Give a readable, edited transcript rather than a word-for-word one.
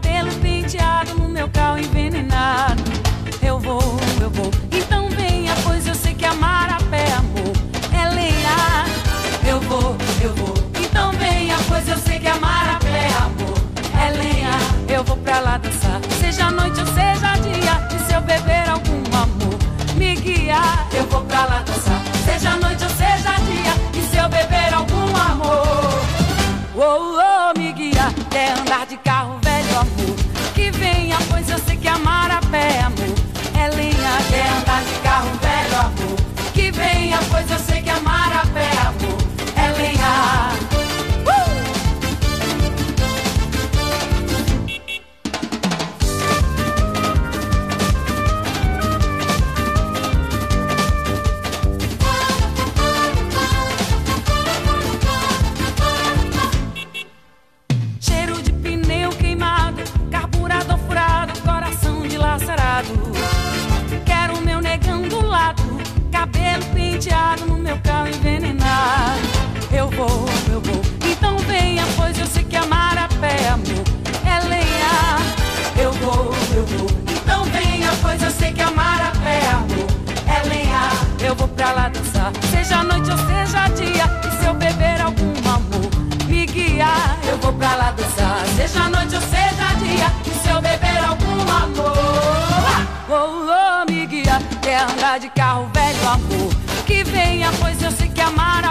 cabelo penteado, no meu carro envenenado. Eu vou, então venha, pois eu sei que amar a pé, amor, é lenha. Eu vou, então venha, pois eu sei que amar a pé, amor, é lenha. Eu vou pra lá dançar, seja noite ou seja dia, e se eu beber algum amor me guiar. Eu vou pra lá dançar, seja noite ou seja dia, e se eu beber algum amor, me guiar. Quer andar de carro velho, amor, que venha, pois eu sei que amar a pé, amor, é lenha. Quer andar de carro velho, amor, que venha, pois eu sei que amar a pé, amor, é lenha. Cheiro de pneu queimado, carburador furado, coração dilacerado. Quero meu negão do lado, cabelo penteado, no meu carro envenenado. Eu vou, então venha, pois eu sei que amar a pé, amor, é lenha. Eu vou, então venha, pois eu sei que amar a pé, amor, é lenha. Eu vou pra lá dançar, seja noite ou seja dia, e se eu beber algum amor me guiar. Eu vou pra lá dançar, seja noite ou seja dia, e se eu beber algum amor me guiar. Quer andar de carro velho, amor, que venha, pois eu sei que amar